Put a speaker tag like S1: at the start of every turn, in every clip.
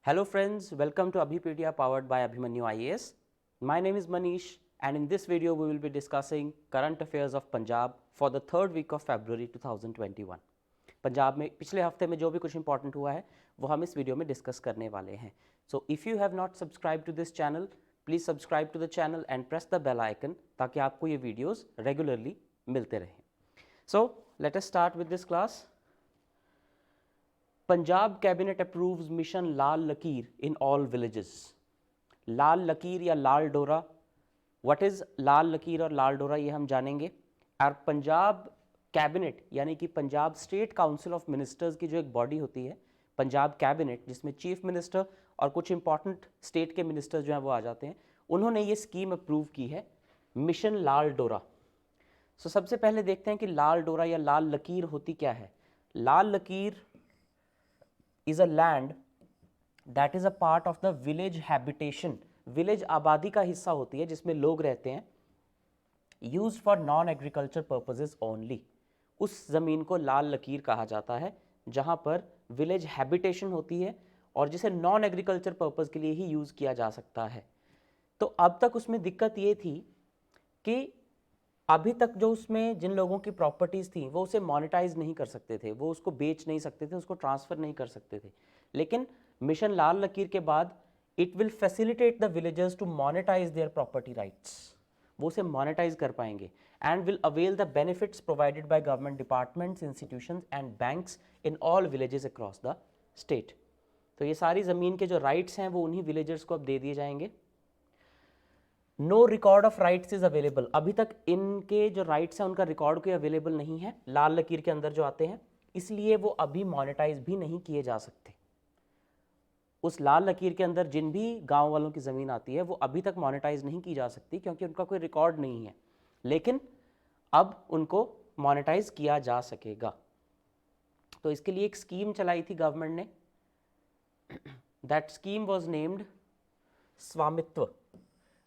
S1: Hello friends, welcome to Abhipedia powered by Abhimanyu IAS. My name is Manish and in this video we will be discussing current affairs of Punjab for the third week of February 2021. Punjab में पिछले हफ्ते में जो भी कुछ important हुआ है वो हम इस वीडियो में डिस्कस करने वाले हैं. So if you have not subscribe to this channel, please subscribe to the channel and press the bell icon ताकि आपको ये वीडियोज़ रेगुलरली मिलते रहें. So let us start with this class. Punjab cabinet approves mission Lal Lakir in all villages. लाल लकीर या लाल डोरा, what is लाल लकीर और लाल डोरा ये हम जानेंगे. और पंजाब कैबिनेट यानी कि Punjab state council of ministers की जो एक बॉडी होती है पंजाब कैबिनेट, जिसमें चीफ मिनिस्टर और कुछ इंपॉर्टेंट स्टेट के मिनिस्टर्स जो हैं वो आ जाते हैं, उन्होंने ये स्कीम अप्रूव की है मिशन लाल डोरा. सो सबसे पहले देखते हैं कि लाल डोरा या लाल लकीर होती क्या है. लाल लकीर is a land that is a part of the village habitation. Village आबादी का हिस्सा होती है जिसमें लोग रहते हैं. Use for non agriculture purposes only. उस ज़मीन को लाल लकीर कहा जाता है जहाँ पर विलेज हैबिटेशन होती है और जिसे नॉन एग्रीकल्चर पर्पज़ के लिए ही यूज़ किया जा सकता है. तो अब तक उसमें दिक्कत ये थी कि अभी तक जो उसमें जिन लोगों की प्रॉपर्टीज़ थी वो उसे मोनेटाइज नहीं कर सकते थे, वो उसको बेच नहीं सकते थे, उसको ट्रांसफ़र नहीं कर सकते थे. लेकिन मिशन लाल लकीर के बाद it will facilitate the villagers to monetize their property rights. वो उसे मोनेटाइज कर पाएंगे and will avail the benefits provided by government departments, institutions and banks in all villages across the state. तो ये सारी ज़मीन के जो राइट्स हैं वो उन्हीं विलेजर्स को अब दे दिए जाएंगे. No record of rights is available. अभी तक इनके जो राइट्स हैं उनका रिकॉर्ड कोई अवेलेबल नहीं है लाल लकीर के अंदर जो आते हैं, इसलिए वो अभी मोनेटाइज भी नहीं किए जा सकते. उस लाल लकीर के अंदर जिन भी गांव वालों की ज़मीन आती है वो अभी तक मोनेटाइज नहीं की जा सकती क्योंकि उनका कोई रिकॉर्ड नहीं है. लेकिन अब उनको मोनेटाइज किया जा सकेगा. तो इसके लिए एक स्कीम चलाई थी गवर्नमेंट ने. दैट स्कीम वॉज नेम्ड स्वामित्व.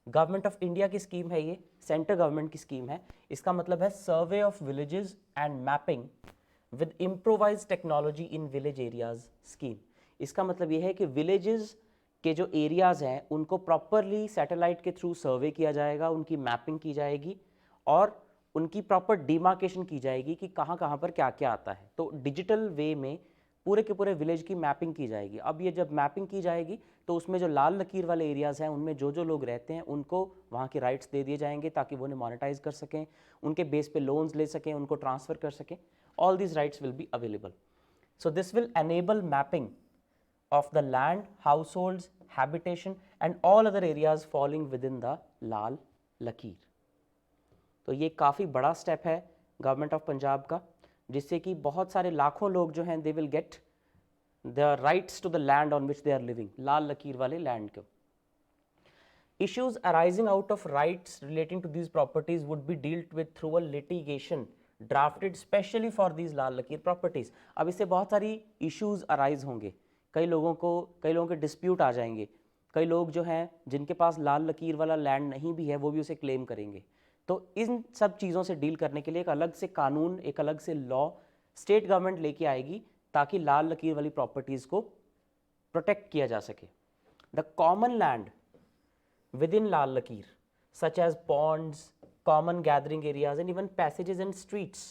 S1: गवर्नमेंट ऑफ इंडिया की स्कीम है ये, सेंट्रल गवर्नमेंट की स्कीम है. इसका मतलब है survey of villages and mapping with improvise technology in village areas scheme. इसका मतलब ये है कि विलेजेस के जो एरियाज हैं उनको प्रॉपरली सैटेलाइट के थ्रू सर्वे किया जाएगा, उनकी मैपिंग की जाएगी और उनकी प्रॉपर डिमार्केशन की जाएगी कि कहाँ कहाँ पर क्या क्या आता है. तो डिजिटल वे में पूरे के पूरे विलेज की मैपिंग की जाएगी. अब ये जब मैपिंग की जाएगी तो उसमें जो लाल लकीर वाले एरियाज़ हैं उनमें जो जो लोग रहते हैं उनको वहाँ के राइट्स दे दिए जाएंगे ताकि वो उन्हें मोनेटाइज कर सकें, उनके बेस पे लोन्स ले सकें, उनको ट्रांसफ़र कर सकें. All these rights will be available. So this will enable mapping of the land, households, habitation and all other areas falling within the लाल लकीर. तो ये काफ़ी बड़ा स्टेप है गवर्नमेंट ऑफ पंजाब का, जिससे कि बहुत सारे लाखों लोग जो हैं they will get the rights to the land on which they are living, Lal Lakir वाले लैंड को. Issues arising out of rights relating to these properties would be dealt with through a litigation drafted specially for these लाल लकीर properties. अब इससे बहुत सारी issues arise होंगे. कई लोगों के डिस्प्यूट आ जाएंगे. कई लोग जो हैं जिनके पास लाल लकीर वाला लैंड नहीं भी है वो भी उसे क्लेम करेंगे. तो इन सब चीज़ों से डील करने के लिए एक अलग से कानून, एक अलग से लॉ स्टेट गवर्नमेंट लेके आएगी ताकि लाल लकीर वाली प्रॉपर्टीज़ को प्रोटेक्ट किया जा सके. The common land within Lal Lakir, such as ponds, common gathering areas and even passages and streets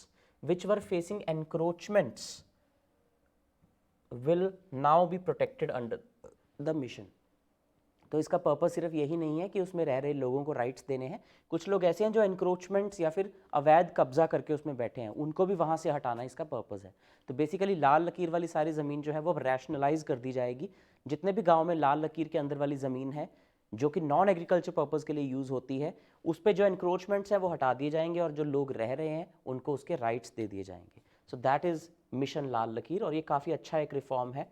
S1: which were facing encroachments will now be protected under the mission. तो इसका पर्पस सिर्फ यही नहीं है कि उसमें रह रहे लोगों को राइट्स देने हैं. कुछ लोग ऐसे हैं जो एनक्रोचमेंट्स या फिर अवैध कब्जा करके उसमें बैठे हैं, उनको भी वहाँ से हटाना इसका पर्पस है. तो बेसिकली लाल लकीर वाली सारी ज़मीन जो है वो रैशनलाइज कर दी जाएगी. जितने भी गाँव में लाल लकीर के अंदर वाली ज़मीन है जो कि नॉन एग्रीकल्चर पर्पज़ के लिए यूज़ होती है, उस पर जो इंक्रोचमेंट्स हैं वो हटा दिए जाएंगे और जो लोग रह रहे हैं उनको उसके राइट्स दे दिए जाएंगे. सो दैट इज़ मिशन लाल लकीर और ये काफ़ी अच्छा एक रिफॉर्म है.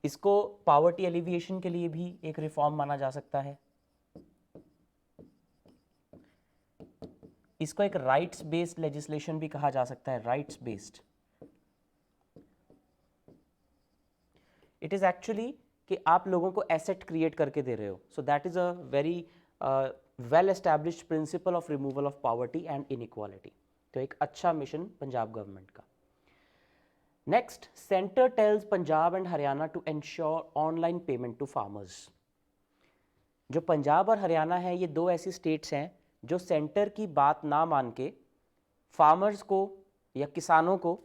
S1: इसको पॉवर्टी एलिविएशन के लिए भी एक रिफॉर्म माना जा सकता है. इसको एक राइट्स बेस्ड लेजिस्लेशन भी कहा जा सकता है. Rights based it is actually कि आप लोगों को एसेट क्रिएट करके दे रहे हो. So that is a very well established principle of removal of poverty and inequality. तो एक अच्छा मिशन पंजाब गवर्नमेंट का. Next, centre tells Punjab and Haryana to ensure online payment to farmers. जो पंजाब और हरियाणा है, ये दो ऐसी स्टेट्स हैं जो सेंटर की बात ना मान के फार्मर्स को या किसानों को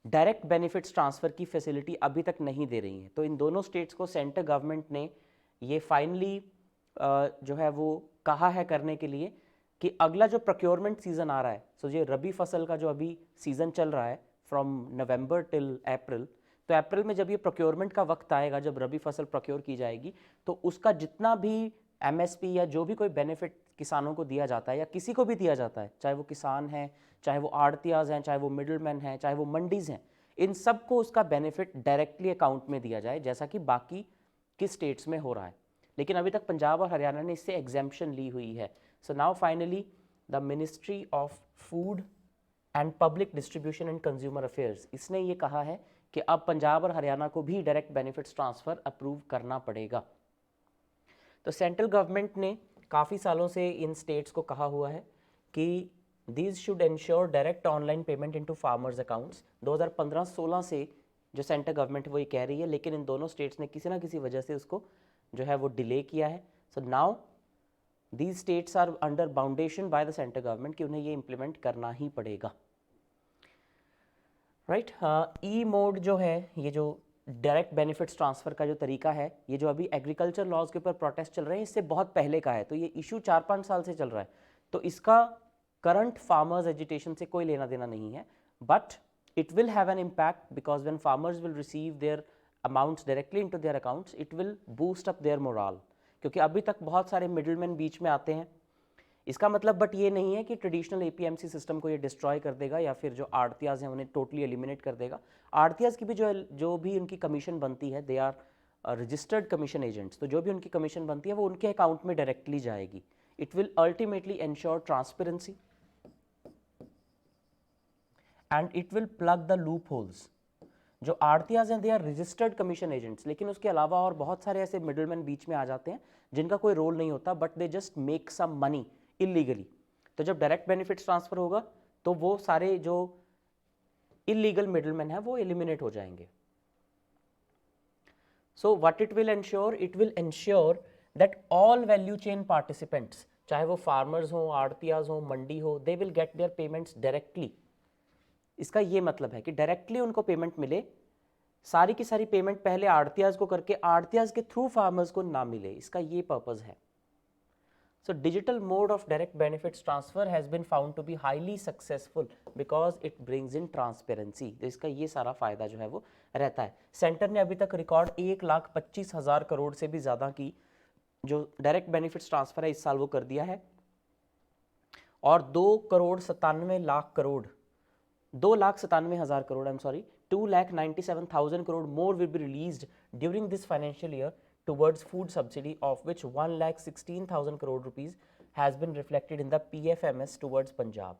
S1: डायरेक्ट बेनिफिट्स ट्रांसफ़र की फैसिलिटी अभी तक नहीं दे रही हैं। तो इन दोनों स्टेट्स को सेंटर गवर्नमेंट ने ये फाइनली जो है वो कहा है करने के लिए कि अगला जो प्रोक्योरमेंट सीज़न आ रहा है, सो ये रबी फसल का जो अभी सीज़न चल रहा है फ्रॉम नवंबर टिल अप्रैल, तो अप्रैल में जब ये प्रोक्योरमेंट का वक्त आएगा, जब रबी फसल प्रोक्योर की जाएगी, तो उसका जितना भी एमएसपी या जो भी कोई बेनिफिट किसानों को दिया जाता है या किसी को भी दिया जाता है, चाहे वो किसान हैं, चाहे वो आड़तियाज हैं, चाहे वो मिडलमैन हैं, चाहे वो मंडीज़ हैं, इन सबको उसका बेनिफिट डायरेक्टली अकाउंट में दिया जाए, जैसा कि बाकी की स्टेट्स में हो रहा है। लेकिन अभी तक पंजाब और हरियाणा ने इससे एग्जेम्पशन ली हुई है। So now finally the ministry of food and public distribution and consumer affairs, इसने ये कहा है कि अब पंजाब और हरियाणा को भी डायरेक्ट बेनिफिट्स ट्रांसफ़र अप्रूव करना पड़ेगा। तो सेंट्रल गवर्नमेंट ने काफ़ी सालों से इन स्टेट्स को कहा हुआ है कि these should ensure direct online payment into farmers accounts. 2015-16 से जो सेंट्रल गवर्नमेंट वो ये कह रही है, लेकिन इन दोनों स्टेट्स ने किसी ना किसी वजह से उसको जो है वो डिले किया है। So now these states are under boundation by the central government कि उन्हें ये इम्प्लीमेंट करना ही पड़ेगा। राइट, ई मोड जो है, ये जो डायरेक्ट बेनिफिट्स ट्रांसफ़र का जो तरीका है, ये जो अभी एग्रीकल्चर लॉज के ऊपर प्रोटेस्ट चल रहे हैं, इससे बहुत पहले का है। तो ये इशू 4-5 साल से चल रहा है, तो इसका करंट फार्मर्स एजिटेशन से कोई लेना देना नहीं है, but it will have an impact because when farmers will receive their amounts directly into their accounts, it will boost up their morale, क्योंकि अभी तक बहुत सारे मिडलमैन बीच में आते हैं। इसका मतलब बट ये नहीं है कि ट्रेडिशनल एपीएमसी सिस्टम को ये डिस्ट्रॉय कर देगा या फिर जो आड़तियाज हैं उन्हें टोटली एलिमिनेट कर देगा। आड़तियाज की भी जो भी उनकी कमीशन बनती है, they are registered commission agents, तो जो भी उनकी कमीशन बनती है वो उनके अकाउंट में डायरेक्टली जाएगी। It will ultimately ensure transparency and it will plug the loop holes. जो आड़तियाज हैं they are registered commission agents, लेकिन उसके अलावा और बहुत सारे ऐसे मिडलमैन बीच में आ जाते हैं जिनका कोई रोल नहीं होता, but they just make some money illegally. तो जब डायरेक्ट बेनिफिट्स ट्रांसफर होगा तो वो सारे जो इलीगल मिडलमैन है वो एलिमिनेट हो जाएंगे। So what it will ensure that all value chain participants, चाहे वो फार्मर्स हो, आड़तियाज हो, मंडी हो, they will get their payments directly. इसका ये मतलब है कि डायरेक्टली उनको पेमेंट मिले, सारी की सारी पेमेंट पहले आड़तियाज को करके आड़तियाज के थ्रू फार्मर्स को ना मिले, इसका ये पर्पस है। So digital mode of direct benefits transfer has been found to be highly successful because it brings in transparency। तो इसका ये सारा फायदा जो है वो रहता है। सेंटर ने अभी तक रिकॉर्ड 1,25,000 करोड़ से भी ज़्यादा की जो डायरेक्ट बेनिफिट्स ट्रांसफर है इस साल वो कर दिया है, और 2,97,00,000 crore 2,97,000 crore I am sorry 2,97,000 crore more will be released during this financial year towards food subsidy, of which 1,16,000 crore rupees has been reflected in the PFMS towards Punjab।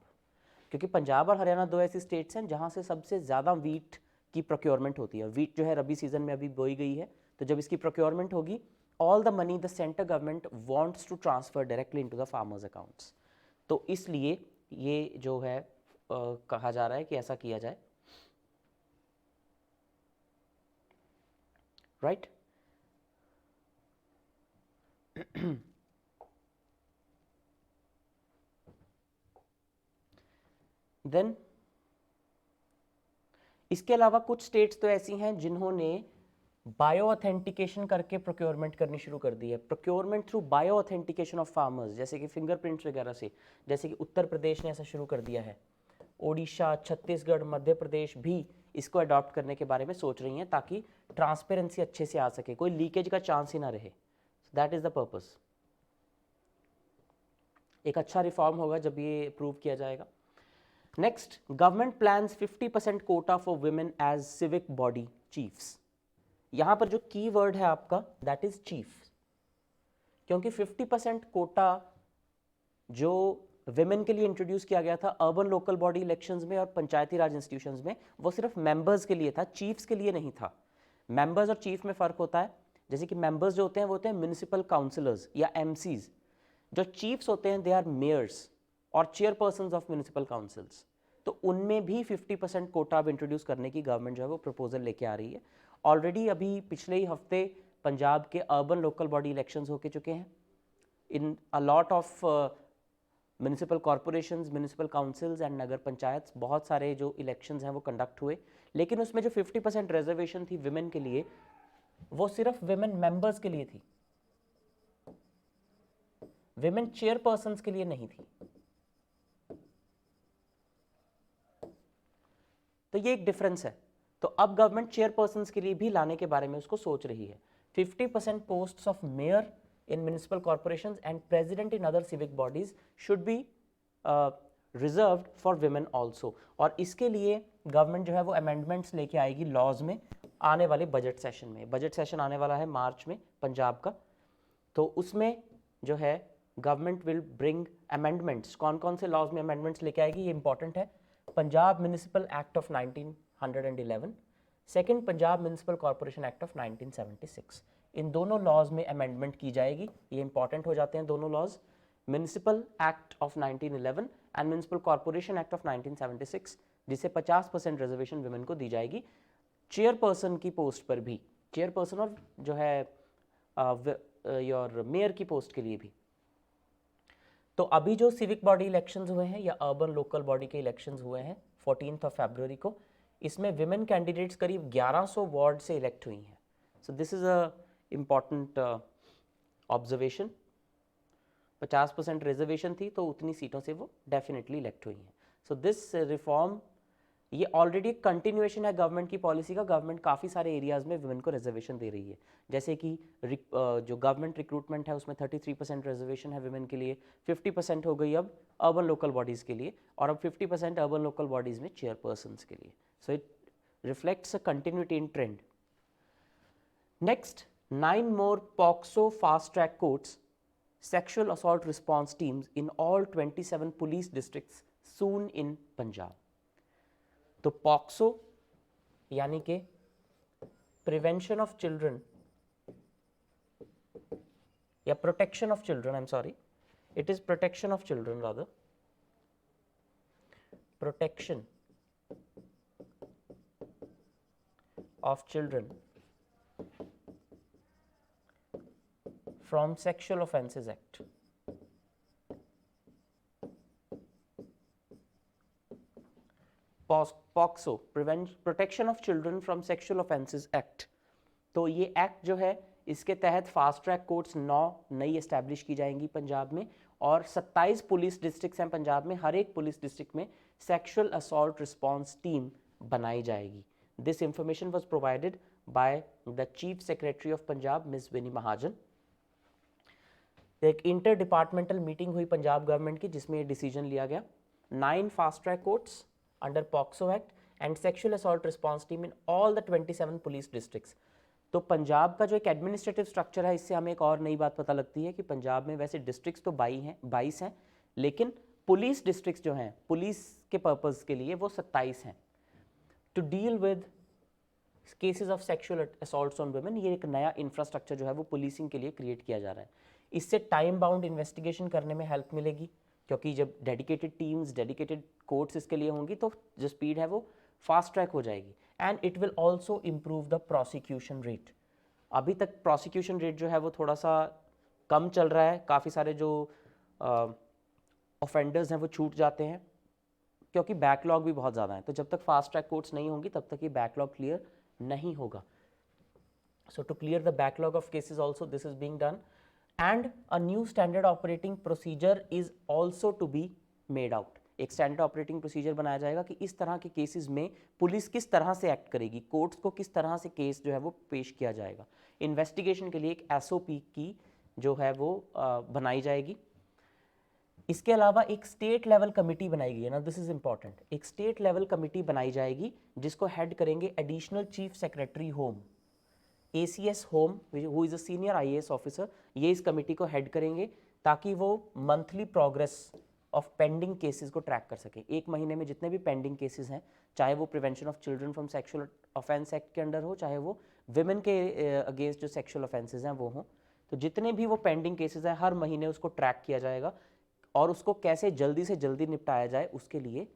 S1: क्योंकि पंजाब और हरियाणा दो ऐसी स्टेट्स हैं जहां से सबसे ज़्यादा वीट की प्रोक्योरमेंट होती है। वीट जो है रबी सीजन में अभी बोई गई है, तो जब इसकी प्रोक्योरमेंट होगी, all the money the centre government wants to transfer directly into the farmers accounts. तो इसलिए ये जो है कहा जा रहा है कि ऐसा किया जाए। राइट, देन इसके अलावा कुछ स्टेट्स तो ऐसी हैं जिन्होंने बायो ऑथेंटिकेशन करके प्रोक्योरमेंट करनी शुरू कर दी है। Procurement through bio authentication of farmers, जैसे कि फिंगरप्रिंट्स वगैरह से, जैसे कि उत्तर प्रदेश ने ऐसा शुरू कर दिया है। ओडिशा, छत्तीसगढ़, मध्य प्रदेश भी इसको अडॉप्ट करने के बारे में सोच रही हैं ताकि ट्रांसपेरेंसी अच्छे से आ सके, कोई लीकेज का चांस ही ना रहे। That is the purpose. एक अच्छा रिफॉर्म होगा जब ये अप्रूव किया जाएगा। Next, government plans 50% quota for women as civic body chiefs. यहां पर जो की वर्ड है आपका दैट इज चीफ, क्योंकि 50% कोटा जो विमेन के लिए इंट्रोड्यूस किया गया था अर्बन लोकल बॉडी इलेक्शंस में और पंचायती राज इंस्टीट्यूशंस में, वो सिर्फ मेंबर्स के लिए था, चीफ्स के लिए नहीं था। मेंबर्स और चीफ में फ़र्क होता है। जैसे कि मेंबर्स जो होते हैं वो होते हैं म्यूनिसिपल काउंसिलर्स या एमसीज, जो चीफ्स होते हैं दे आर मेयर्स और चेयरपर्सन्स ऑफ म्यूनिसिपल काउंसिल्स। तो उनमें भी 50% कोटा अब इंट्रोड्यूस करने की गवर्नमेंट जो है वो प्रपोजल लेके आ रही है। ऑलरेडी अभी पिछले ही हफ्ते पंजाब के अर्बन लोकल बॉडी इलेक्शंस होके चुके हैं। In a lot of municipal corporations, municipal councils and nagar panchayat, बहुत सारे जो इलेक्शंस हैं वो कंडक्ट हुए, लेकिन उसमें जो 50% रिजर्वेशन थी विमेन के लिए, वो सिर्फ विमेन मेंबर्स के लिए थी, विमेन चेयरपर्सन्स के लिए नहीं थी। तो ये एक डिफरेंस है। तो अब गवर्नमेंट चेयरपर्सन्स के लिए भी लाने के बारे में उसको सोच रही है। 50% posts of mayor in municipal corporations and president in other civic bodies should be reserved for women also। और इसके लिए गवर्नमेंट जो है वो अमेंडमेंट्स लेके आएगी लॉज में आने वाले बजट सेशन में। बजट सेशन आने वाला है मार्च में पंजाब का, तो उसमें जो है गवर्नमेंट विल ब्रिंग अमेंडमेंट्स। कौन कौन से लॉज में अमेंडमेंट्स लेके आएगी ये इंपॉर्टेंट है। Punjab municipal act of 1911, second Punjab municipal corporation act of 1976। इन दोनों लॉज में अमेंडमेंट की जाएगी, ये इंपॉर्टेंट हो जाते हैं दोनों laws, municipal act of 1911 and municipal corporation act of 1976, जिसे 50% रिजर्वेशन वुमेन को दी जाएगी चेयरपर्सन की पोस्ट पर भी, चेयरपर्सन और जो है योर मेयर की पोस्ट के लिए भी। तो अभी जो सिविक बॉडी इलेक्शंस हुए हैं या अर्बन लोकल बॉडी के इलेक्शंस हुए हैं 14 फरवरी को, इसमें विमेन कैंडिडेट्स करीब 1100 वार्ड से इलेक्ट हुई हैं। So this is a important observation. 50% reservation थी तो उतनी सीटों से वो डेफिनेटली इलेक्ट हुई हैं। सो दिस रिफॉर्म, ये ऑलरेडी एक कंटिन्यूएशन है गवर्नमेंट की पॉलिसी का। गवर्नमेंट काफ़ी सारे एरियाज़ में वुमेन को रिजर्वेशन दे रही है, जैसे कि जो गवर्नमेंट रिक्रूटमेंट है उसमें 33% रिजर्वेशन है वुमेन के लिए, 50% हो गई अब अर्बन लोकल बॉडीज़ के लिए, और अब 50% अर्बन लोकल बॉडीज़ में चेयरपर्सन्स के लिए। So it reflects a continuity in trend. Next, 9 more POCSO fast track courts, sexual assault response teams in all 27 police districts soon in Punjab। तो POCSO यानी कि प्रिवेंशन ऑफ चिल्ड्रन या protection of children, I am sorry, it is protection of children rather, protection of children from Sexual Offences Act। POCSO, protection of children from sexual offences act. तो ये act जो है इसके तहत fast track courts 9 नई establish की जाएंगी पंजाब में, और 27 पुलिस डिस्ट्रिक्ट्स हैं पंजाब में, हर एक पुलिस डिस्ट्रिक्ट में सेक्सुअल असॉल्ट रिस्पॉन्स टीम बनाई जाएगी। This information was provided by the chief secretary of Punjab Miss Vini Mahajan. एक इंटर डिपार्टमेंटल मीटिंग हुई पंजाब गवर्नमेंट की जिसमें ये डिसीजन लिया गया। 9 fast track courts under POCSO act and sexual assault response team in all the 27 police districts. तो पंजाब का जो एक एडमिनिस्ट्रेटिव स्ट्रक्चर है, इससे हमें एक और नई बात पता लगती है कि पंजाब में वैसे डिस्ट्रिक्ट्स तो 22 हैं, लेकिन पुलिस डिस्ट्रिक्ट्स जो हैं पुलिस के पर्पज़ के लिए वो 27 हैं। To deal with cases of sexual assaults on women, ये एक नया इंफ्रास्ट्रक्चर जो है वो पुलिसिंग के लिए क्रिएट किया जा रहा है। इससे टाइम बाउंड इन्वेस्टिगेशन करने में हेल्प मिलेगी, क्योंकि जब डेडिकेटेड टीम्स, डेडिकेटेड कोर्ट्स इसके लिए होंगी तो जो स्पीड है वो फास्ट ट्रैक हो जाएगी। And it will also improve the prosecution rate. अभी तक प्रोसिक्यूशन रेट जो है वो थोड़ा सा कम चल रहा है, काफ़ी सारे जो ऑफेंडर्स हैं वो छूट जाते हैं क्योंकि बैकलॉग भी बहुत ज़्यादा है। तो जब तक फास्ट ट्रैक कोर्ट्स नहीं होंगी तब तक ये बैकलॉग क्लियर नहीं होगा। So to clear the backlog of cases also this is being done, and a new standard operating procedure is also to be made out। एक स्टैंडर्ड ऑपरेटिंग प्रोसीजर बनाया जाएगा कि इस तरह के केसेस में पुलिस किस तरह से एक्ट करेगी, कोर्ट्स को किस तरह से केस जो है वो पेश किया जाएगा। इन्वेस्टिगेशन के लिए एक SOP की जो है वो बनाई जाएगी। इसके अलावा एक स्टेट लेवल कमेटी बनाई गई है ना, दिस इज इंपॉर्टेंट। एक स्टेट लेवल कमेटी बनाई जाएगी जिसको हेड करेंगे additional chief secretary home, ACS home, who is a senior IAS officer. ये इस कमेटी को हेड करेंगे ताकि वो monthly progress of pending cases को ट्रैक कर सके। एक महीने में जितने भी पेंडिंग केसेस हैं, चाहे वो prevention of children from sexual offence act के अंडर हो, चाहे वो विमेन के अगेंस्ट जो सेक्सुअल ऑफेंसेस हैं वो हों, तो जितने भी वो पेंडिंग केसेस हैं हर महीने उसको ट्रैक किया जाएगा और उसको कैसे जल्दी से जल्दी निपटाया जाए उसके लिए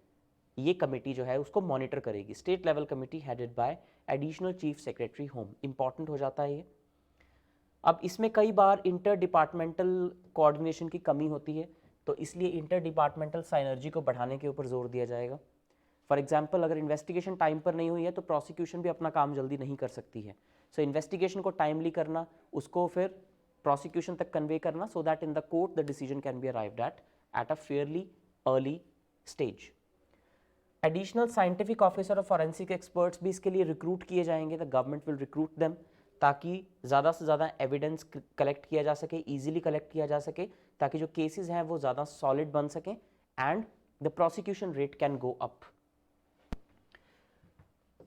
S1: ये कमेटी जो है उसको मॉनिटर करेगी। State level committee headed by additional chief secretary home. Important हो जाता है ये। अब इसमें कई बार इंटर डिपार्टमेंटल कोऑर्डिनेशन की कमी होती है, तो इसलिए इंटर डिपार्टमेंटल साइनर्जी को बढ़ाने के ऊपर जोर दिया जाएगा। फॉर एग्जाम्पल, अगर इन्वेस्टिगेशन टाइम पर नहीं हुई है तो प्रोसिक्यूशन भी अपना काम जल्दी नहीं कर सकती है। सो इन्वेस्टिगेशन को टाइमली करना, उसको फिर प्रोसिक्यूशन तक कन्वे करना, so that in the court the decision can be arrived at a fairly early stage. Additional scientific officer और फॉरेंसिक एक्सपर्ट्स भी इसके लिए रिक्रूट किए जाएंगे। The government will recruit them, ताकि ज़्यादा से ज़्यादा एविडेंस कलेक्ट किया जा सके, इजीली कलेक्ट किया जा सके, ताकि जो केसेस हैं वो ज़्यादा सॉलिड बन सकें and the prosecution rate can go up.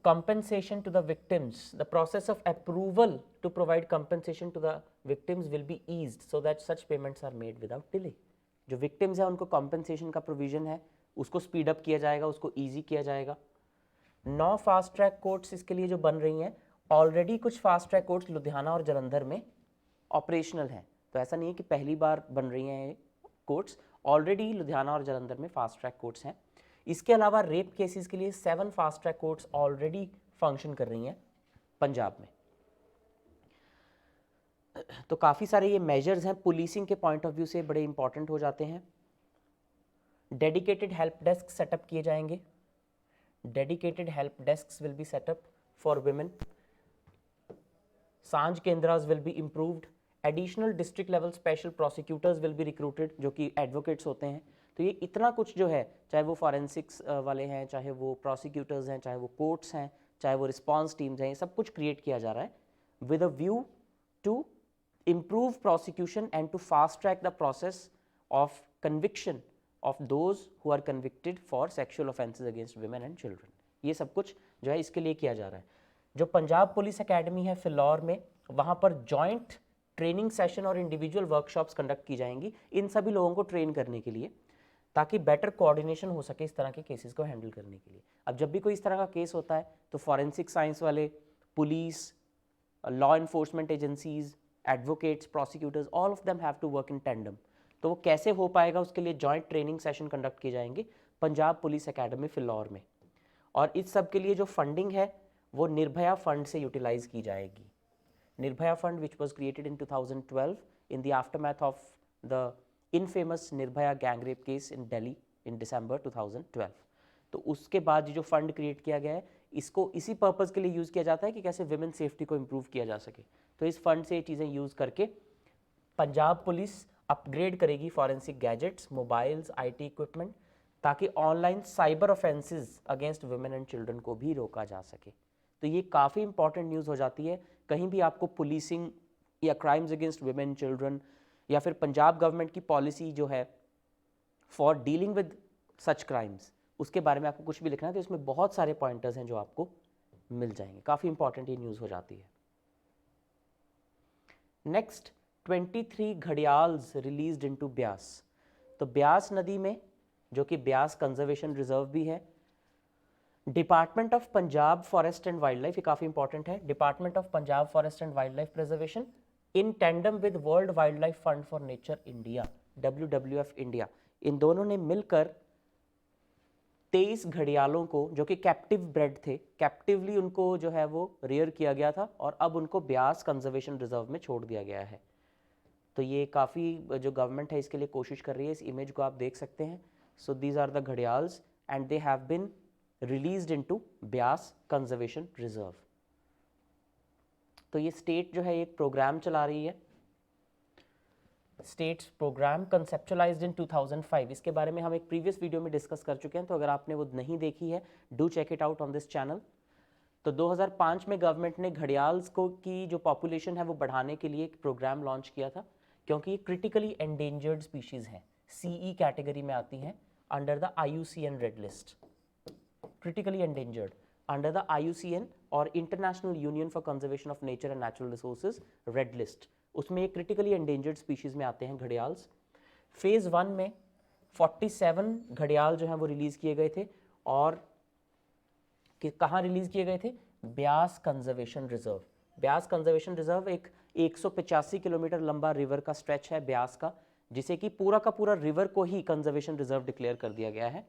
S1: Compensation to the victims. The process of approval to provide compensation to the victims will be eased so that such payments are made without delay. जो victims हैं उनको compensation का provision है उसको speed up किया जाएगा, उसको easy किया जाएगा। 9 फास्ट ट्रैक कोर्ट्स इसके लिए जो बन रही हैं, ऑलरेडी कुछ फास्ट ट्रैक कोर्ट्स लुधियाना और जालंधर में ऑपरेशनल हैं, तो ऐसा नहीं है कि पहली बार बन रही हैं ये कोर्ट्स, ऑलरेडी लुधियाना और जालंधर में फास्ट ट्रैक कोर्ट्स हैं। इसके अलावा रेप केसेस के लिए 7 fast track courts already function कर रही हैं पंजाब में। तो काफ़ी सारे ये मेजर्स हैं, पुलिसिंग के पॉइंट ऑफ व्यू से बड़े इंपॉर्टेंट हो जाते हैं। डेडिकेटेड हेल्प डेस्क सेटअप किए जाएंगे। Dedicated help desks will be setup for women. Saanjh Kendras will be improved. Additional district level special prosecutors will be recruited, जो कि एडवोकेट्स होते हैं। तो ये इतना कुछ जो है, चाहे वो फॉरेंसिक्स वाले हैं, चाहे वो प्रोसिक्यूटर्स हैं, चाहे वो कोर्ट्स हैं, चाहे वो रिस्पॉन्स टीम्स हैं, ये सब कुछ क्रिएट किया जा रहा है with a view to improve prosecution and to fast track the process of conviction of those who are convicted for sexual offences against women and children. ये सब कुछ जो है इसके लिए किया जा रहा है। जो पंजाब पुलिस एकेडमी है फिलौर में, वहाँ पर जॉइंट ट्रेनिंग सेशन और इंडिविजुअल वर्कशॉप्स कंडक्ट की जाएंगी इन सभी लोगों को ट्रेन करने के लिए, ताकि बेटर कोऑर्डिनेशन हो सके इस तरह के केसेस को हैंडल करने के लिए। अब जब भी कोई इस तरह का केस होता है तो फॉरेंसिक साइंस वाले, police, law enforcement agencies, advocates, prosecutors, all of them have to work in tandem. तो वो कैसे हो पाएगा, उसके लिए जॉइंट ट्रेनिंग सेशन कंडक्ट किए जाएंगे पंजाब पुलिस एकेडमी फिलौर में। और इस सब के लिए जो फंडिंग है वो निर्भया फंड से यूटिलाइज की जाएगी। Nirbhaya fund which was created in 2012 in the aftermath of the infamous Nirbhaya gang rape case in Delhi in December 2012। तो उसके बाद जो फंड क्रिएट किया गया है, इसको इसी पर्पज़ के लिए यूज़ किया जाता है कि कैसे विमेन सेफ्टी को इम्प्रूव किया जा सके। तो इस फंड से ये चीज़ें यूज़ करके पंजाब पुलिस अपग्रेड करेगी forensic gadgets, mobiles, IT equipment, ताकि online cyber offences against women and children को भी रोका जा सके। तो ये काफ़ी इंपॉर्टेंट न्यूज़ हो जाती है। कहीं भी आपको पुलिसिंग या क्राइम्स अगेंस्ट वुमेन चिल्ड्रन या फिर पंजाब गवर्नमेंट की पॉलिसी जो है for dealing with such crimes, उसके बारे में आपको कुछ भी लिखना है तो इसमें बहुत सारे पॉइंटर्स हैं जो आपको मिल जाएंगे। काफ़ी इंपॉर्टेंट ये न्यूज़ हो जाती है। Next, 23 gharials released into Beas. तो ब्यास नदी में, जो कि ब्यास कंजर्वेशन रिजर्व भी है, department of Punjab forest and wildlife, ये काफ़ी इंपॉर्टेंट है, department of Punjab forest and wildlife preservation in tandem with world wildlife fund for nature India, WWF India, इन दोनों ने मिलकर 23 घड़ियालों को, जो कि कैप्टिव ब्रेड थे, कैप्टिवली उनको जो है वो रेयर किया गया था और अब उनको ब्यास कंजर्वेशन रिजर्व में छोड़ दिया गया है। तो ये काफ़ी जो गवर्नमेंट है इसके लिए कोशिश कर रही है। इस इमेज को आप देख सकते हैं। So these are the gharials and they have been released into Beas conservation reserve. तो ये स्टेट जो है एक प्रोग्राम चला रही है, स्टेट्स प्रोग्राम कंसेप्चुलाइज्ड इन 2005। इसके बारे में हम एक प्रीवियस वीडियो में डिस्कस कर चुके हैं, तो अगर आपने वो नहीं देखी है, do check it out on this channel. तो 2005 में गवर्नमेंट ने घड़ियाल्स को की जो पॉपुलेशन है वो बढ़ाने के लिए एक प्रोग्राम लॉन्च किया था, क्योंकि ये क्रिटिकली एंडेंजर्ड स्पीशीज़ हैं, CE कैटेगरी में आती हैं under the IUCN red list, critically endangered under the IUCN और international union for conservation of nature and natural resources red list, उसमें एक क्रिटिकली एंडेंजर्ड स्पीशीज़ में आते हैं घड़ियाल्स। फेज़ 1 में 47 घड़ियाल जो हैं वो रिलीज़ किए गए थे, और कहाँ रिलीज़ किए गए थे? Beas conservation reserve. Beas conservation reserve एक 185 किलोमीटर लंबा रिवर का स्ट्रेच है ब्यास का, जिसे कि पूरा का पूरा रिवर को ही कंजर्वेशन रिजर्व डिक्लेयर कर दिया गया है।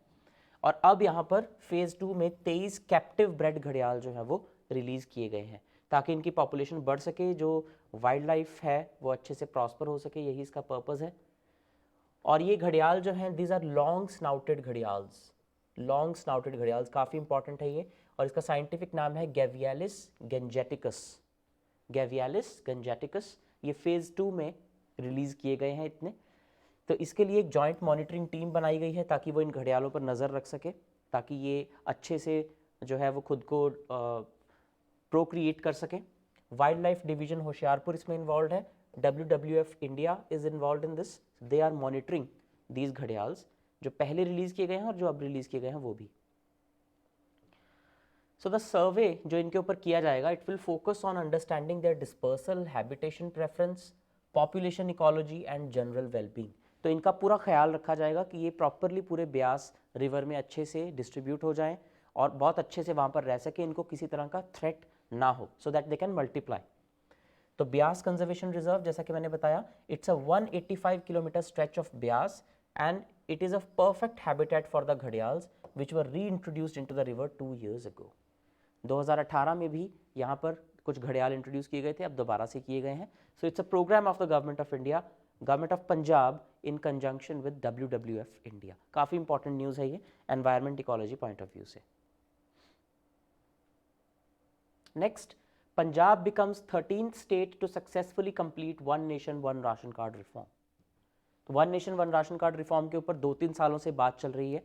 S1: और अब यहाँ पर फेज़ 2 में 23 कैप्टिव ब्रेड घड़ियाल जो है वो रिलीज़ किए गए हैं ताकि इनकी पॉपुलेशन बढ़ सके, जो वाइल्ड लाइफ है वो अच्छे से प्रॉस्पर हो सके, यही इसका पर्पज़ है। और ये घड़ियाल जो हैं these are long snouted gharials, long snouted gharials, काफ़ी इंपॉर्टेंट है ये। और इसका साइंटिफिक नाम है गैवियालिस गेंजेटिकस, गैवियालिस गेंजेटिकस। ये फेज़ 2 में रिलीज़ किए गए हैं इतने। तो इसके लिए एक जॉइंट मॉनिटरिंग टीम बनाई गई है ताकि वो इन घड़ियालों पर नज़र रख सके, ताकि ये अच्छे से जो है वो खुद को प्रोक्रिएट कर सके। वाइल्ड लाइफ डिवीजन होशियारपुर इसमें इन्वॉल्व है, WWF India is involve in this, they are monitoring these gharials, जो पहले रिलीज़ किए गए हैं और जो अब रिलीज़ किए गए हैं वो भी। सो द सर्वे जो इनके ऊपर किया जाएगा, it will focus on understanding their dispersal, habitation preference, population ecology and general wellbeing. तो इनका पूरा ख्याल रखा जाएगा कि ये प्रॉपरली पूरे ब्यास रिवर में अच्छे से डिस्ट्रीब्यूट हो जाएं और बहुत अच्छे से वहाँ पर रह सके, इनको किसी तरह का थ्रेट ना हो, so that they can multiply. तो ब्यास कंजर्वेशन रिजर्व, जैसा कि मैंने बताया, it's a 185 kilometre stretch of Beas and it is a perfect habitat for the gharials which were reintroduced into the river 2 years ago। 2018 में भी यहाँ पर कुछ घड़ियाल इंट्रोड्यूस किए गए थे, अब दोबारा से किए गए हैं। So it's a programme of the government of India, government of Punjab in conjunction with WWF India. काफ़ी इंपॉर्टेंट न्यूज़ है ये environment ecology point of view से। Next, Punjab becomes 13th state to successfully complete one nation one ration card reform. तो one nation one ration card reform के ऊपर 2-3 सालों से बात चल रही है,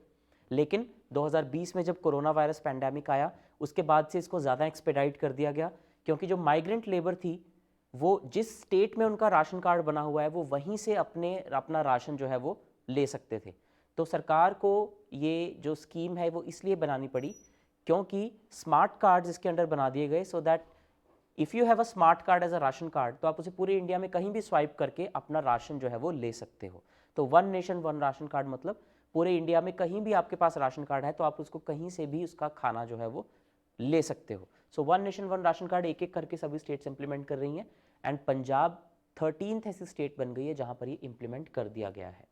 S1: लेकिन 2020 में जब कोरोना वायरस पैंडेमिक आया उसके बाद से इसको ज़्यादा एक्सपेडाइट कर दिया गया, क्योंकि जो माइग्रेंट लेबर थी वो जिस स्टेट में उनका राशन कार्ड बना हुआ है वो वहीं से अपना राशन जो है वो ले सकते थे। तो सरकार को ये जो स्कीम है वो इसलिए बनानी पड़ी क्योंकि स्मार्ट कार्ड्स इसके अंडर बना दिए गए, so that if you have a smart card as a ration card तो आप उसे पूरे इंडिया में कहीं भी स्वाइप करके अपना राशन जो है वो ले सकते हो। तो one nation one ration card मतलब पूरे इंडिया में कहीं भी आपके पास राशन कार्ड है तो आप उसको कहीं से भी उसका खाना जो है वो ले सकते हो। So one nation one ration card एक एक करके सभी स्टेट्स इंप्लीमेंट कर रही हैं एंड पंजाब 13th ऐसी स्टेट बन गई है जहां पर ये इंप्लीमेंट कर दिया गया है।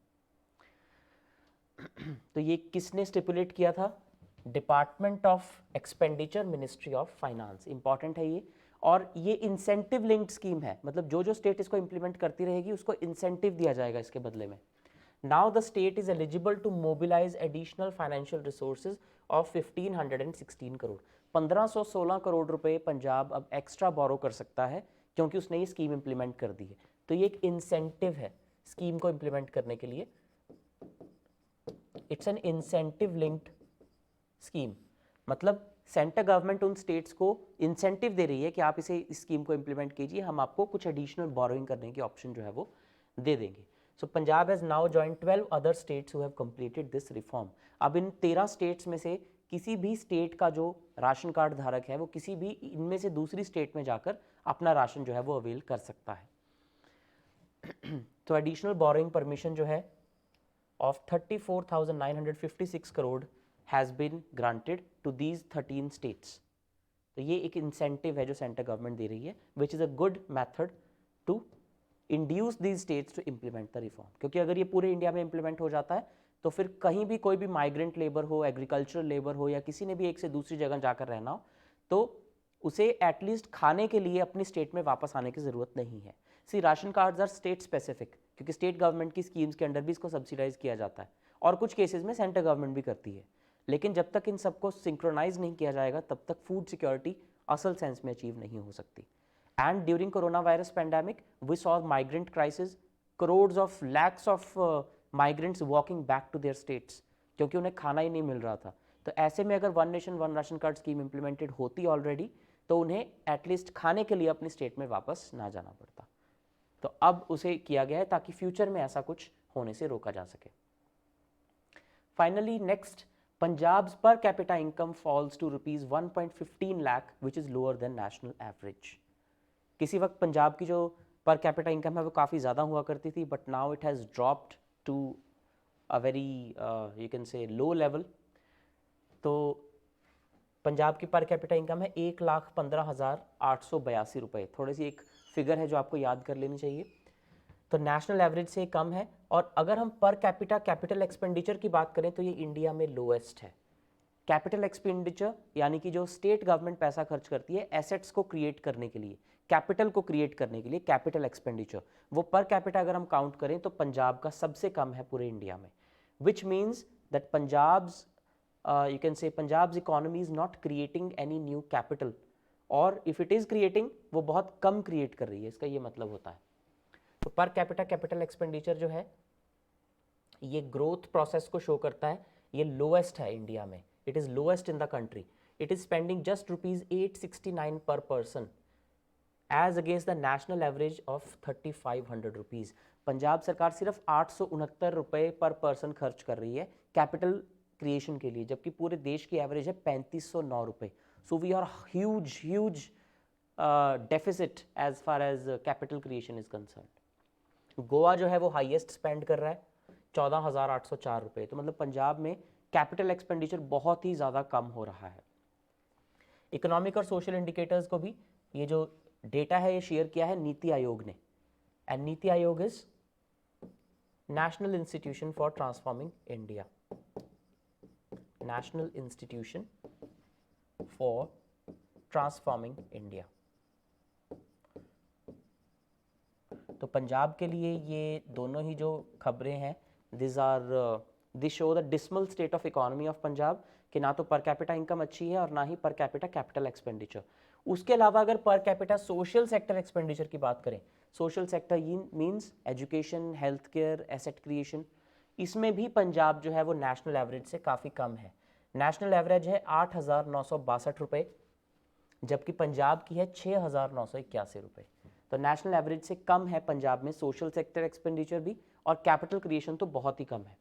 S1: तो ये किसने स्टिपुलेट किया था? Department of expenditure, ministry of finance. Important है ये, और ये इंसेंटिव लिंक्ड स्कीम है, मतलब जो जो स्टेट इसको इंप्लीमेंट करती रहेगी उसको इंसेंटिव दिया जाएगा इसके बदले में। Now the state is eligible to mobilize additional financial resources of 1516 crore. 1516 crore रुपए पंजाब अब एक्स्ट्रा बोरो कर सकता है क्योंकि उसने ये स्कीम इंप्लीमेंट कर दी है। तो ये एक इंसेंटिव है स्कीम को इंप्लीमेंट करने के लिए, it's an incentive linked scheme. मतलब सेंट्रल गवर्नमेंट उन स्टेट्स को इंसेंटिव दे रही है कि आप इस स्कीम को इंप्लीमेंट कीजिए, हम आपको कुछ एडिशनल बोरोइंग करने की ऑप्शन जो है वो दे देंगे। So Punjab has now joined 12 other states who have completed this reform। अब इन 13 स्टेट्स में से किसी भी स्टेट का जो राशन कार्ड धारक है वो किसी भी इनमें से दूसरी स्टेट में जाकर अपना राशन जो है वो अवेल कर सकता है। तो एडिशनल बोरोइंग परमिशन जो है of 34,956 crore has been granted to these 13 states. तो ये एक इंसेंटिव है जो सेंट्रल गवर्नमेंट दे रही है, which is a good method to induce these states to implement the reform. क्योंकि अगर ये पूरे इंडिया में इम्प्लीमेंट हो जाता है तो फिर कहीं भी कोई भी माइग्रेंट लेबर हो, एग्रीकल्चरल लेबर हो, या किसी ने भी एक से दूसरी जगह जाकर रहना हो तो उसे एटलीस्ट खाने के लिए अपनी स्टेट में वापस आने की ज़रूरत नहीं है। See ration cards are state specific, क्योंकि स्टेट गवर्नमेंट की स्कीम्स के अंडर भी इसको सब्सिडाइज किया जाता है और कुछ केसेस में सेंट्रल गवर्नमेंट भी करती है। लेकिन जब तक इन सबको सिंक्रोनाइज नहीं किया जाएगा तब तक फूड सिक्योरिटी असल सेंस में अचीव नहीं हो सकती। And during coronavirus pandemic, we saw migrant crisis, crores of lakhs of migrants walking back to their states, क्योंकि उन्हें खाना ही नहीं मिल रहा था। तो ऐसे में अगर one nation one ration card scheme implemented होती ऑलरेडी तो उन्हें एटलीस्ट खाने के लिए अपनी स्टेट में वापस ना जाना पड़ता। तो अब उसे किया गया है ताकि फ्यूचर में ऐसा कुछ होने से रोका जा सके। Finally next, Punjab's per capita income falls to ₹1.15 lakh which is lower than national average. किसी वक्त पंजाब की जो पर कैपिटा इनकम है वो काफ़ी ज़्यादा हुआ करती थी, but now it has dropped to a very you can say low level. तो पंजाब की पर कैपिटा इनकम है 1,15,882 रुपये। थोड़ी सी एक फिगर है जो आपको याद कर लेनी चाहिए। तो नेशनल एवरेज से कम है। और अगर हम पर कैपिटा कैपिटल एक्सपेंडिचर की बात करें तो ये इंडिया में लोएस्ट है। कैपिटल एक्सपेंडिचर यानी कि जो स्टेट गवर्नमेंट पैसा खर्च करती है एसेट्स को क्रिएट करने के लिए, कैपिटल को क्रिएट करने के लिए, कैपिटल एक्सपेंडिचर, वो पर कैपिटा अगर हम काउंट करें तो पंजाब का सबसे कम है पूरे इंडिया में, which means that Punjab's you can say Punjab's economy is not creating any new capital, और if it is creating वो बहुत कम क्रिएट कर रही है, इसका ये मतलब होता है। तो पर कैपिटा कैपिटल एक्सपेंडिचर जो है ये ग्रोथ प्रोसेस को शो करता है, ये लोएस्ट है इंडिया में, it is lowest in the country, it is spending just ₹869 per person as against the national average of 3500 rupees. Punjab सरकार सिर्फ 869 रुपये पर पर्सन खर्च कर रही है कैपिटल क्रिएशन के लिए, जबकि पूरे देश की एवरेज है 3509 रुपये। So we are huge deficit as far as capital creation is concern. Goa जो है वो हाईएस्ट स्पेंड कर रहा है 14,804 रुपये, तो मतलब पंजाब में कैपिटल एक्सपेंडिचर बहुत ही ज़्यादा कम हो रहा है। इकोनॉमिक और सोशल इंडिकेटर्स को भी ये जो डेटा है ये शेयर किया है नीति आयोग ने, and NITI Aayog is national institution for transforming India, national institution for transforming India. तो पंजाब के लिए ये दोनों ही जो खबरें हैं this show the dismal state of economy of Punjab, कि ना तो पर कैपिटा इनकम अच्छी है और ना ही पर कैपिटा कैपिटल एक्सपेंडिचर। उसके अलावा अगर पर कैपिटा सोशल सेक्टर एक्सपेंडिचर की बात करें, social sector means education, health care, asset creation, इसमें भी पंजाब जो है वो नेशनल एवरेज से काफ़ी कम है। नेशनल एवरेज है 8,962 रुपये, जबकि पंजाब की है 6,981 रुपये। तो नेशनल एवरेज से कम है पंजाब में सोशल सेक्टर एक्सपेंडिचर भी, और कैपिटल क्रिएशन तो बहुत ही कम है।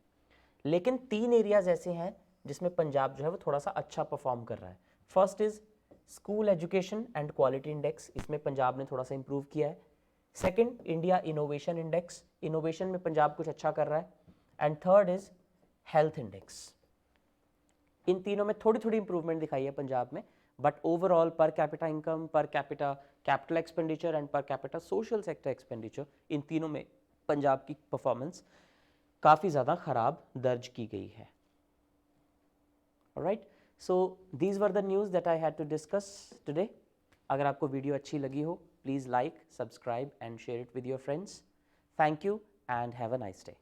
S1: लेकिन 3 एरियाज ऐसे हैं जिसमें पंजाब जो है वो थोड़ा सा अच्छा परफॉर्म कर रहा है। First is school education and quality index, इसमें पंजाब ने थोड़ा सा इंप्रूव किया है। Second, India innovation index, innovation में पंजाब कुछ अच्छा कर रहा है। And third is health index. इन तीनों में थोड़ी थोड़ी इंप्रूवमेंट दिखाई है पंजाब में, but overall per capita income, per capita capital expenditure and per capita social sector expenditure, इन तीनों में पंजाब की परफॉर्मेंस काफ़ी ज़्यादा ख़राब दर्ज की गई है। Alright, so these were the news that I had to discuss today. अगर आपको वीडियो अच्छी लगी हो, please like, subscribe and share it with your friends. Thank you and have a nice day.